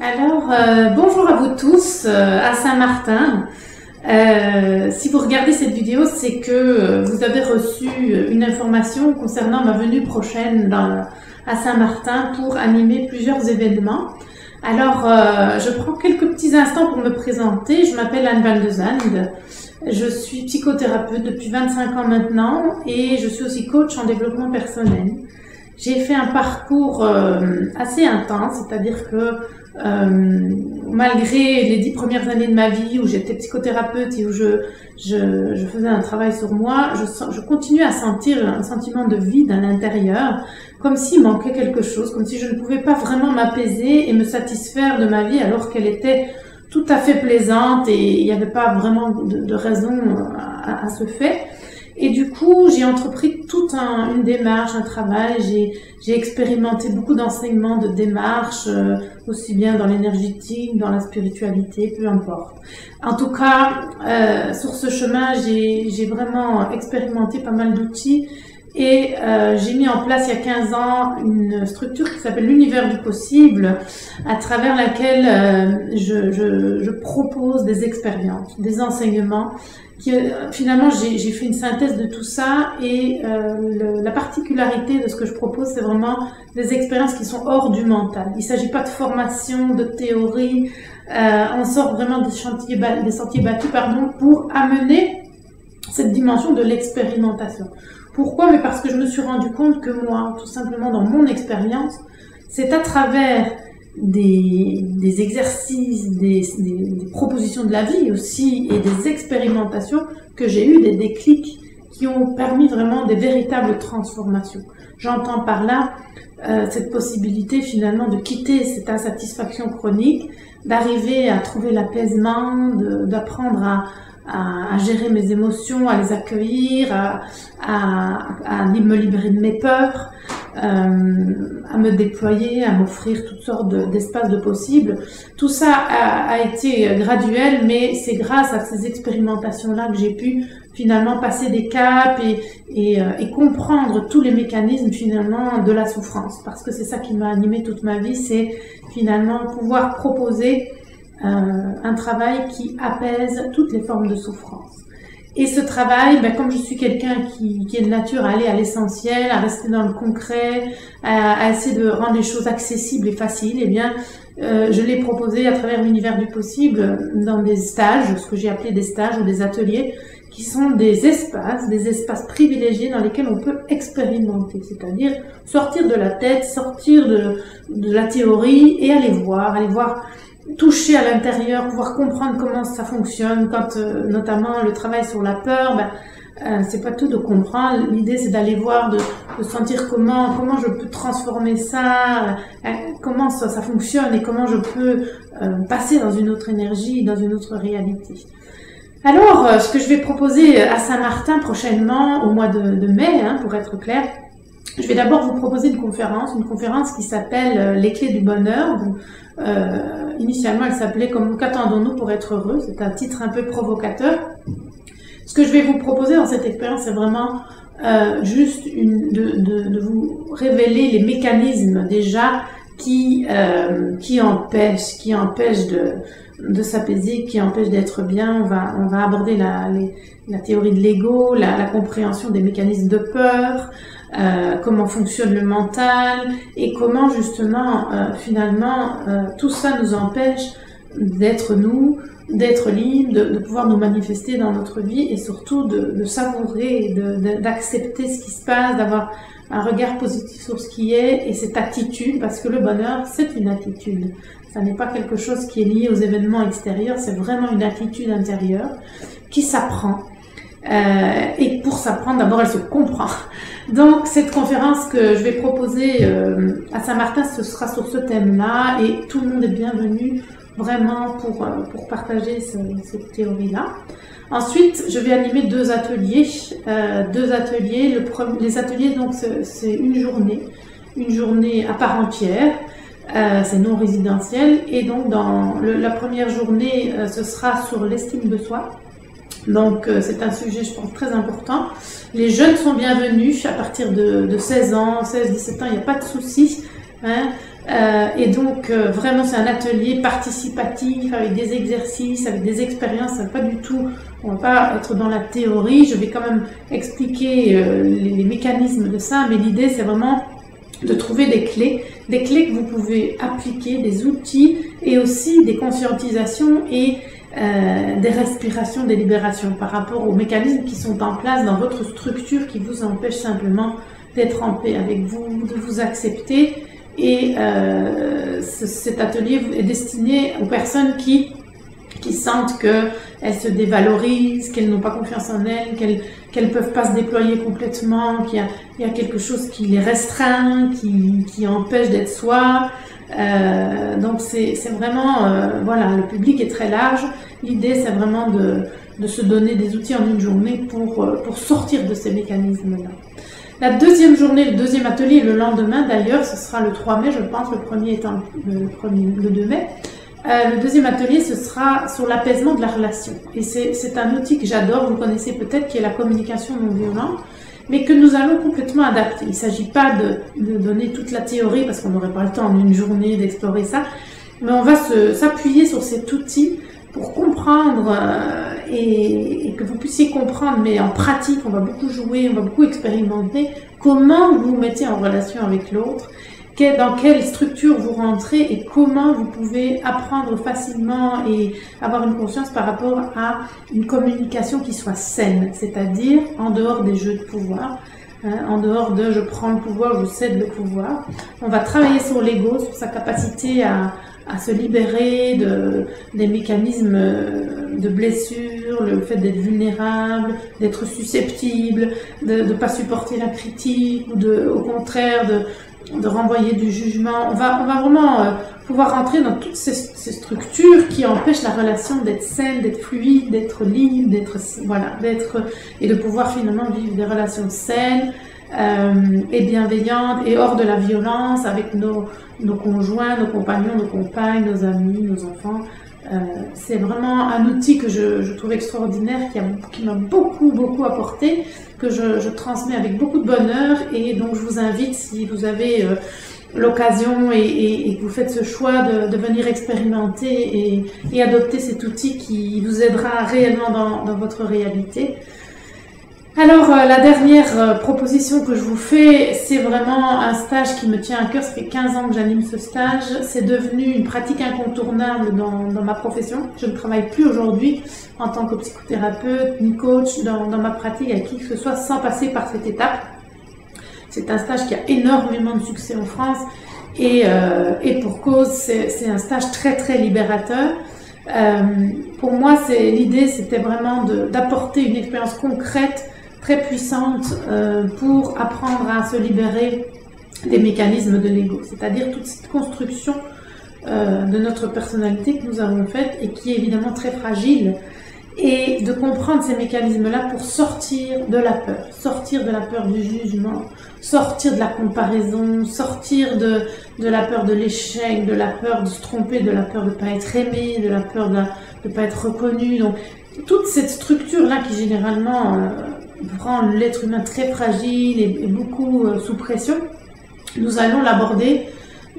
Alors, bonjour à vous tous à Saint-Martin. Si vous regardez cette vidéo, c'est que vous avez reçu une information concernant ma venue prochaine à Saint-Martin pour animer plusieurs événements. Alors, je prends quelques petits instants pour me présenter. Je m'appelle Anne Van de Zand. Je suis psychothérapeute depuis 25 ans maintenant et je suis aussi coach en développement personnel. J'ai fait un parcours assez intense, c'est-à-dire que malgré les 10 premières années de ma vie où j'étais psychothérapeute et où je faisais un travail sur moi, je continue à sentir un sentiment de vide à l'intérieur, comme s'il manquait quelque chose, comme si je ne pouvais pas vraiment m'apaiser et me satisfaire de ma vie alors qu'elle était tout à fait plaisante et il n'y avait pas vraiment de raison à ce fait. Et du coup, j'ai entrepris toute une démarche, un travail. J'ai expérimenté beaucoup d'enseignements, de démarches, aussi bien dans l'énergétique, dans la spiritualité, peu importe. En tout cas, sur ce chemin, j'ai vraiment expérimenté pas mal d'outils et j'ai mis en place il y a 15 ans une structure qui s'appelle l'univers du possible, à travers laquelle je propose des expériences, des enseignements. Finalement, j'ai fait une synthèse de tout ça et la particularité de ce que je propose, c'est vraiment des expériences qui sont hors du mental. Il ne s'agit pas de formation, de théorie. On sort vraiment des sentiers battus pour amener cette dimension de l'expérimentation. Pourquoi? Mais parce que je me suis rendu compte que moi, tout simplement dans mon expérience, c'est à travers des exercices, des propositions de la vie aussi et des expérimentations que j'ai eu des déclics qui ont permis vraiment des véritables transformations. J'entends par là cette possibilité finalement de quitter cette insatisfaction chronique, d'arriver à trouver l'apaisement, d'apprendre à gérer mes émotions, à les accueillir, à me libérer de mes peurs, à me déployer, à m'offrir toutes sortes d'espaces de possibles. Tout ça a été graduel, mais c'est grâce à ces expérimentations-là que j'ai pu finalement passer des caps et comprendre tous les mécanismes finalement de la souffrance. Parce que c'est ça qui m'a animée toute ma vie, c'est finalement pouvoir proposer un travail qui apaise toutes les formes de souffrance. Et ce travail, comme je suis quelqu'un qui est de nature à aller à l'essentiel, à rester dans le concret, à essayer de rendre les choses accessibles et faciles, eh bien, je l'ai proposé à travers l'univers du possible dans des stages, ce que j'ai appelé des stages ou des ateliers, qui sont des espaces privilégiés dans lesquels on peut expérimenter, c'est-à-dire sortir de la tête, sortir de la théorie et aller voir toucher à l'intérieur, pouvoir comprendre comment ça fonctionne. Quand notamment le travail sur la peur, c'est pas tout de comprendre. L'idée c'est d'aller voir, de sentir comment je peux transformer ça, comment ça fonctionne et comment je peux passer dans une autre énergie, dans une autre réalité. Alors, ce que je vais proposer à Saint-Martin prochainement, au mois de mai, pour être clair, je vais d'abord vous proposer une conférence qui s'appelle Les clés du bonheur. Initialement, elle s'appelait Comme qu'attendons-nous pour être heureux. C'est un titre un peu provocateur. Ce que je vais vous proposer dans cette expérience, c'est vraiment juste de vous révéler les mécanismes déjà qui empêchent de s'apaiser, qui empêchent d'être bien. On va aborder la théorie de l'ego, la compréhension des mécanismes de peur, comment fonctionne le mental et comment justement finalement tout ça nous empêche d'être nous, d'être libre, de pouvoir nous manifester dans notre vie et surtout de savourer, d'accepter ce qui se passe, d'avoir un regard positif sur ce qui est et cette attitude, parce que le bonheur c'est une attitude, ça n'est pas quelque chose qui est lié aux événements extérieurs, c'est vraiment une attitude intérieure qui s'apprend. Et pour s'apprendre, d'abord elle se comprend. Donc cette conférence que je vais proposer à Saint-Martin, ce sera sur ce thème-là et tout le monde est bienvenu vraiment pour partager cette théorie-là. Ensuite, je vais animer deux ateliers. Les ateliers, donc c'est une journée à part entière. C'est non résidentiel et donc dans la première journée, ce sera sur l'estime de soi. Donc c'est un sujet, je pense, très important. Les jeunes sont bienvenus à partir de 16 ans, 16-17 ans, il n'y a pas de souci. Et donc vraiment c'est un atelier participatif avec des exercices, avec des expériences. Ça va pas du tout, on va pas être dans la théorie. Je vais quand même expliquer les mécanismes de ça, mais l'idée c'est vraiment de trouver des clés que vous pouvez appliquer, des outils et aussi des conscientisations et des respirations, des libérations par rapport aux mécanismes qui sont en place dans votre structure qui vous empêchent simplement d'être en paix avec vous, de vous accepter. Et cet atelier est destiné aux personnes qui sentent qu'elles se dévalorisent, qu'elles n'ont pas confiance en elles, qu'elles peuvent pas se déployer complètement, qu'il y a quelque chose qui les restreint, qui empêche d'être soi. Donc c'est vraiment, voilà, le public est très large. L'idée c'est vraiment de se donner des outils en une journée pour sortir de ces mécanismes-là. La deuxième journée, le deuxième atelier, le lendemain d'ailleurs, ce sera le 3 mai, je pense, le premier étant le 2 mai. Le deuxième atelier, ce sera sur l'apaisement de la relation. Et c'est un outil que j'adore, vous connaissez peut-être, qui est la communication non violente, mais que nous allons complètement adapter. Il ne s'agit pas de donner toute la théorie, parce qu'on n'aurait pas le temps en une journée d'explorer ça, mais on va s'appuyer sur cet outil pour comprendre et que vous puissiez comprendre, mais en pratique, on va beaucoup jouer, on va beaucoup expérimenter, comment vous vous mettez en relation avec l'autre, dans quelle structure vous rentrez et comment vous pouvez apprendre facilement et avoir une conscience par rapport à une communication qui soit saine, c'est-à-dire en dehors des jeux de pouvoir, en dehors de je prends le pouvoir, je cède le pouvoir. On va travailler sur l'ego, sur sa capacité à se libérer des mécanismes de blessure, le fait d'être vulnérable, d'être susceptible, de ne pas supporter la critique ou au contraire de renvoyer du jugement. On va vraiment pouvoir rentrer dans toutes ces structures qui empêchent la relation d'être saine, d'être fluide, d'être libre, et de pouvoir finalement vivre des relations saines et bienveillantes et hors de la violence avec nos conjoints, nos compagnons, nos compagnes, nos amis, nos enfants. C'est vraiment un outil que je trouve extraordinaire, qui m'a beaucoup apporté, que je transmets avec beaucoup de bonheur, et donc je vous invite, si vous avez l'occasion et que vous faites ce choix de venir expérimenter et adopter cet outil qui vous aidera réellement dans votre réalité. Alors, la dernière proposition que je vous fais, c'est vraiment un stage qui me tient à cœur. Ça fait 15 ans que j'anime ce stage. C'est devenu une pratique incontournable dans ma profession. Je ne travaille plus aujourd'hui en tant que psychothérapeute ni coach dans ma pratique avec qui que ce soit sans passer par cette étape. C'est un stage qui a énormément de succès en France et pour cause, c'est un stage très libérateur. Pour moi, l'idée, c'était vraiment d'apporter une expérience concrète très puissante pour apprendre à se libérer des mécanismes de l'ego, c'est-à-dire toute cette construction de notre personnalité que nous avons faite et qui est évidemment très fragile, et de comprendre ces mécanismes-là pour sortir de la peur du jugement, sortir de la comparaison, sortir de la peur de l'échec, de la peur de se tromper, de la peur de ne pas être aimé, de la peur de ne pas être reconnu. Donc toute cette structure-là qui généralement rend l'être humain très fragile et beaucoup sous pression, nous allons l'aborder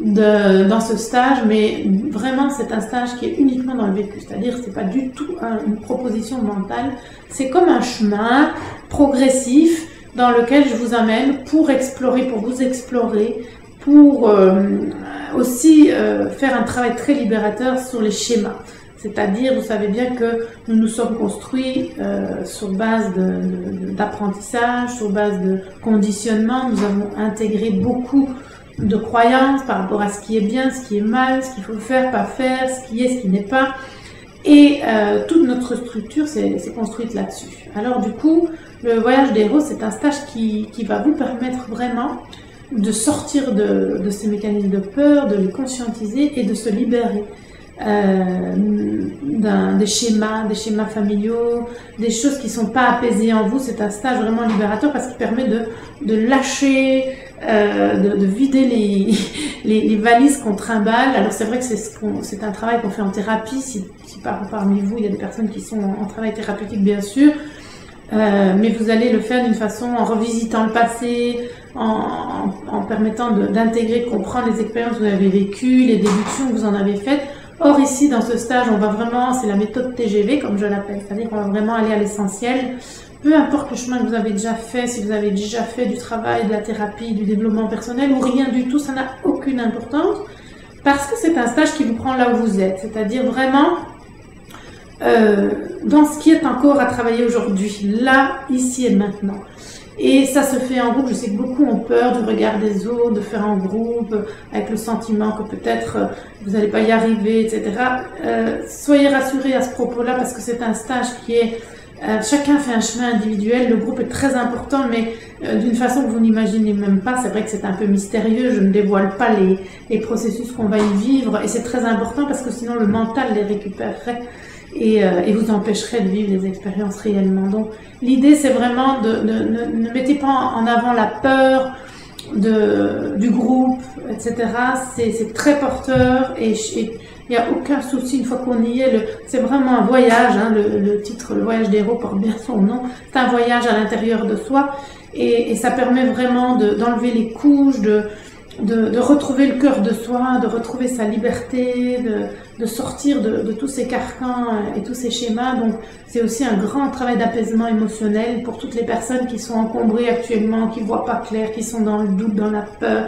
dans ce stage, mais vraiment c'est un stage qui est uniquement dans le vécu, c'est-à-dire c'est pas du tout une proposition mentale, c'est comme un chemin progressif dans lequel je vous amène pour vous explorer, pour aussi faire un travail très libérateur sur les schémas. C'est-à-dire, vous savez bien que nous nous sommes construits sur base d'apprentissage, sur base de conditionnement. Nous avons intégré beaucoup de croyances par rapport à ce qui est bien, ce qui est mal, ce qu'il faut faire, pas faire, ce qui est, ce qui n'est pas. Et toute notre structure s'est construite là-dessus. Alors du coup, le voyage des héros, c'est un stage qui va vous permettre vraiment de sortir de ces mécanismes de peur, de les conscientiser et de se libérer. Des schémas familiaux, des choses qui ne sont pas apaisées en vous. C'est un stage vraiment libérateur parce qu'il permet de lâcher, de vider les valises qu'on trimballe. Alors c'est vrai que c'est un travail qu'on fait en thérapie, si parmi vous il y a des personnes qui sont en travail thérapeutique bien sûr, mais vous allez le faire d'une façon en revisitant le passé, en permettant d'intégrer, de comprendre les expériences que vous avez vécues, les déductions que vous en avez faites. Or ici, dans ce stage, on va vraiment, c'est la méthode TGV, comme je l'appelle, c'est-à-dire qu'on va vraiment aller à l'essentiel. Peu importe le chemin que vous avez déjà fait, si vous avez déjà fait du travail, de la thérapie, du développement personnel ou rien du tout, ça n'a aucune importance parce que c'est un stage qui vous prend là où vous êtes, c'est-à-dire vraiment dans ce qui est encore à travailler aujourd'hui, là, ici et maintenant. Et ça se fait en groupe. Je sais que beaucoup ont peur du regard des autres, de faire en groupe, avec le sentiment que peut-être vous n'allez pas y arriver, etc. Soyez rassurés à ce propos-là parce que c'est un stage qui est... chacun fait un chemin individuel, le groupe est très important, mais d'une façon que vous n'imaginez même pas. C'est vrai que c'est un peu mystérieux, je ne dévoile pas les processus qu'on va y vivre, et c'est très important parce que sinon le mental les récupérerait et vous empêcherait de vivre les expériences réellement. Donc l'idée c'est vraiment ne mettez pas en avant la peur du groupe, etc. C'est très porteur et il n'y a aucun souci une fois qu'on y est. C'est vraiment un voyage, hein, le titre, le voyage des héros porte bien son nom. C'est un voyage à l'intérieur de soi et ça permet vraiment d'enlever les couches, de retrouver le cœur de soi, de retrouver sa liberté, de sortir de tous ces carcans et tous ces schémas. Donc c'est aussi un grand travail d'apaisement émotionnel pour toutes les personnes qui sont encombrées actuellement, qui voient pas clair, qui sont dans le doute, dans la peur,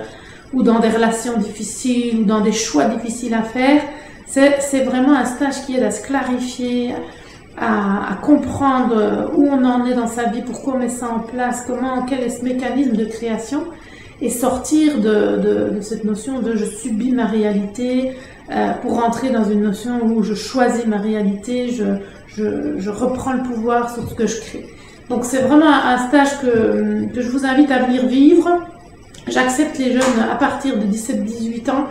ou dans des relations difficiles, ou dans des choix difficiles à faire. C'est vraiment un stage qui aide à se clarifier, à comprendre où on en est dans sa vie, pourquoi on met ça en place, quel est ce mécanisme de création, et sortir de cette notion de je subis ma réalité pour rentrer dans une notion où je choisis ma réalité, je reprends le pouvoir sur ce que je crée. Donc c'est vraiment un stage que je vous invite à venir vivre. J'accepte les jeunes à partir de 17-18 ans,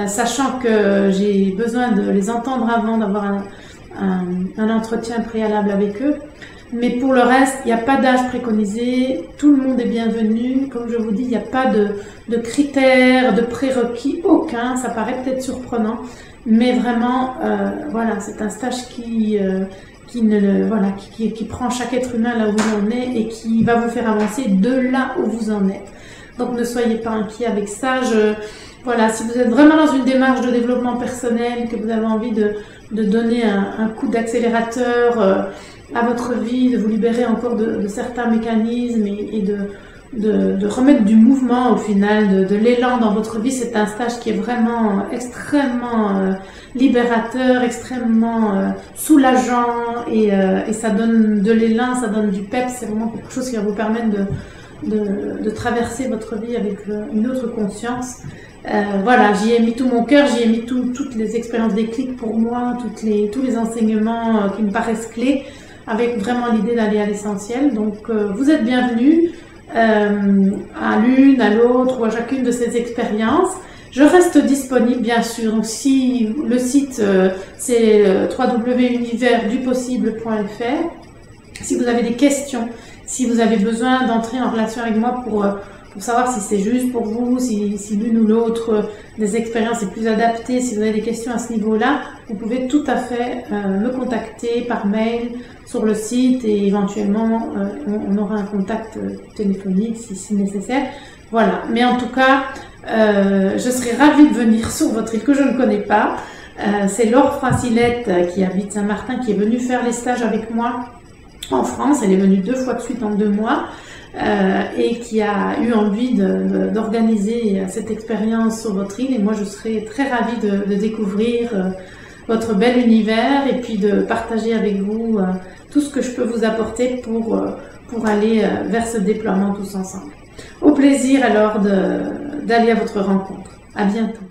sachant que j'ai besoin de les entendre avant d'avoir un entretien préalable avec eux. Mais pour le reste, il n'y a pas d'âge préconisé, tout le monde est bienvenu. Comme je vous dis, il n'y a pas de critères, de prérequis, aucun. Ça paraît peut-être surprenant, mais vraiment, voilà, c'est un stage qui prend chaque être humain là où il en est et qui va vous faire avancer de là où vous en êtes. Donc ne soyez pas inquiets avec ça. Voilà, si vous êtes vraiment dans une démarche de développement personnel, que vous avez envie de donner un coup d'accélérateur à votre vie, de vous libérer encore de certains mécanismes et de remettre du mouvement au final, de l'élan dans votre vie, c'est un stage qui est vraiment extrêmement libérateur, extrêmement soulageant et ça donne de l'élan, ça donne du peps. C'est vraiment quelque chose qui va vous permettre de traverser votre vie avec une autre conscience. Voilà, j'y ai mis tout mon cœur, j'y ai mis toutes les expériences déclic pour moi, tous les enseignements qui me paraissent clés, avec vraiment l'idée d'aller à l'essentiel. Donc vous êtes bienvenus à l'une, à l'autre ou à chacune de ces expériences. Je reste disponible bien sûr, donc si le site c'est www.universdupossible.fr. Si vous avez des questions, si vous avez besoin d'entrer en relation avec moi pour savoir si c'est juste pour vous, si l'une ou l'autre des expériences est plus adaptée, si vous avez des questions à ce niveau-là, vous pouvez tout à fait me contacter par mail sur le site et éventuellement on aura un contact téléphonique si nécessaire. Voilà, mais en tout cas, je serais ravie de venir sur votre île que je ne connais pas. C'est Laure Fracilette qui habite Saint-Martin qui est venue faire les stages avec moi en France. Elle est venue 2 fois de suite en 2 mois. Et qui a eu envie d'organiser cette expérience sur votre île. Et moi, je serais très ravie de découvrir votre bel univers et puis de partager avec vous tout ce que je peux vous apporter pour aller vers ce déploiement tous ensemble. Au plaisir alors d'aller à votre rencontre. À bientôt.